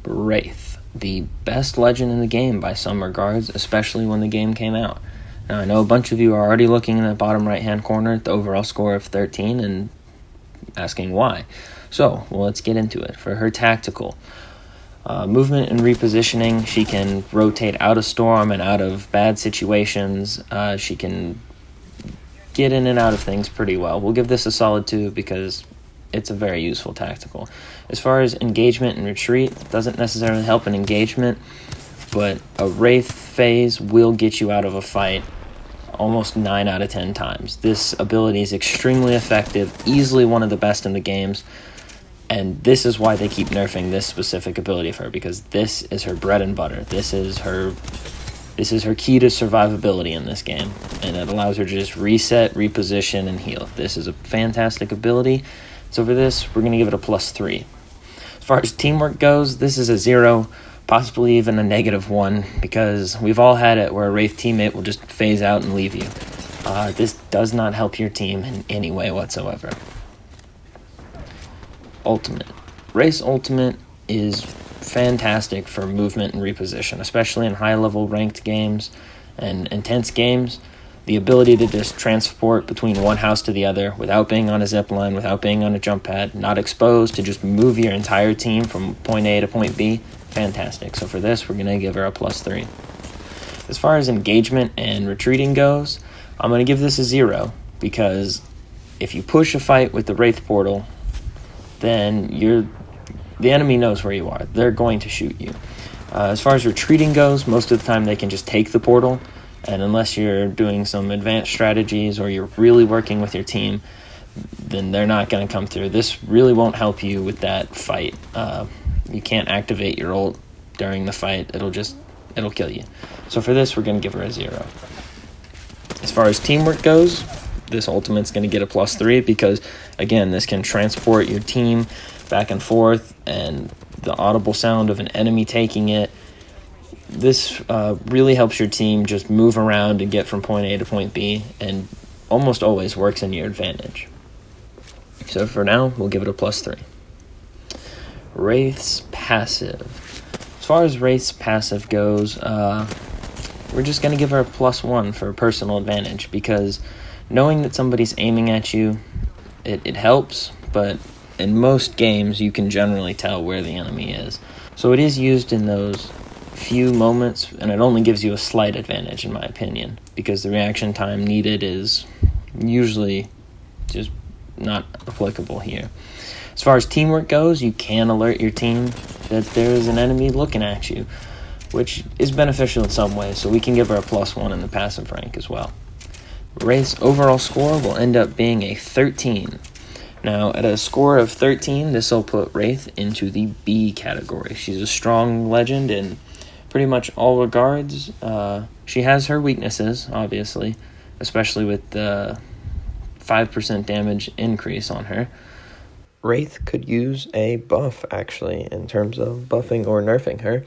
Wraith, the best legend in the game by some regards, especially when the game came out. Now, I know a bunch of you are already looking in the bottom right-hand corner at the overall score of 13 and asking why. So, well, let's get into it. For her tactical, movement and repositioning, she can rotate out of storm and out of bad situations. She can get in and out of things pretty well. We'll give this a solid 2 because it's a very useful tactical. As far as engagement and retreat, it doesn't necessarily help in engagement, but a Wraith phase will get you out of a fight almost 9 out of 10 times. This ability is extremely effective, easily one of the best in the games, and this is why they keep nerfing this specific ability of her, because this is her bread and butter. This is her key to survivability in this game, and it allows her to just reset, reposition, and heal. This is a fantastic ability. So for this, we're going to give it a +3. As far as teamwork goes, this is a 0, possibly even a -1, because we've all had it where a Wraith teammate will just phase out and leave you. This does not help your team in any way whatsoever. Ultimate. Wraith's ultimate is fantastic for movement and reposition, especially in high-level ranked games and intense games. The ability to just transport between one house to the other without being on a zip line, without being on a jump pad, not exposed, to just move your entire team from point A to point B, fantastic. So for this, we're going to give her a +3. As far as engagement and retreating goes, I'm going to give this a 0, because if you push a fight with the Wraith portal, then the enemy knows where you are. They're going to shoot you. As far as retreating goes, most of the time they can just take the portal, and unless you're doing some advanced strategies or you're really working with your team, then they're not going to come through. This really won't help you with that fight. You can't activate your ult during the fight. It'll kill you. So for this, we're going to give her a 0. As far as teamwork goes, this ultimate's going to get a +3 because, again, this can transport your team back and forth, and the audible sound of an enemy taking it. This really helps your team just move around and get from point A to point B, and almost always works in your advantage. So for now, we'll give it a +3. Wraith's passive. As far as Wraith's passive goes, we're just going to give her a +1 for personal advantage, because knowing that somebody's aiming at you, it helps, but in most games you can generally tell where the enemy is. So it is used in those few moments, and it only gives you a slight advantage in my opinion, because the reaction time needed is usually just not applicable here. As far as teamwork goes, you can alert your team that there is an enemy looking at you, which is beneficial in some ways, so we can give her a +1 in the passive rank as well. Wraith's overall score will end up being a 13. Now, at a score of 13, this will put Wraith into the B category. She's a strong legend in pretty much all regards. She has her weaknesses, obviously, especially with the 5% damage increase on her. Wraith could use a buff, actually, in terms of buffing or nerfing her.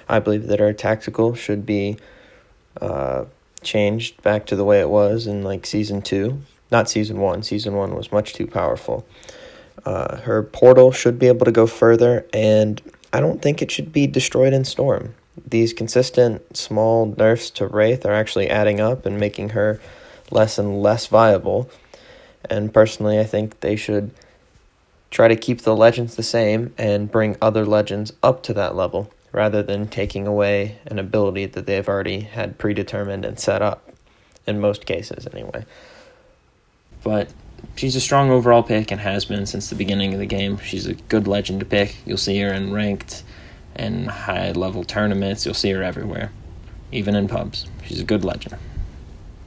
I believe that her tactical should be changed back to the way it was in like Season 2. Not Season 1. Season 1 was much too powerful. Her portal should be able to go further, and I don't think it should be destroyed in Storm. These consistent small nerfs to Wraith are actually adding up and making her less and less viable. And personally, I think they should try to keep the legends the same and bring other legends up to that level, rather than taking away an ability that they've already had predetermined and set up, in most cases anyway. But she's a strong overall pick and has been since the beginning of the game. She's a good legend to pick. You'll see her in ranked and high-level tournaments. You'll see her everywhere, even in pubs. She's a good legend.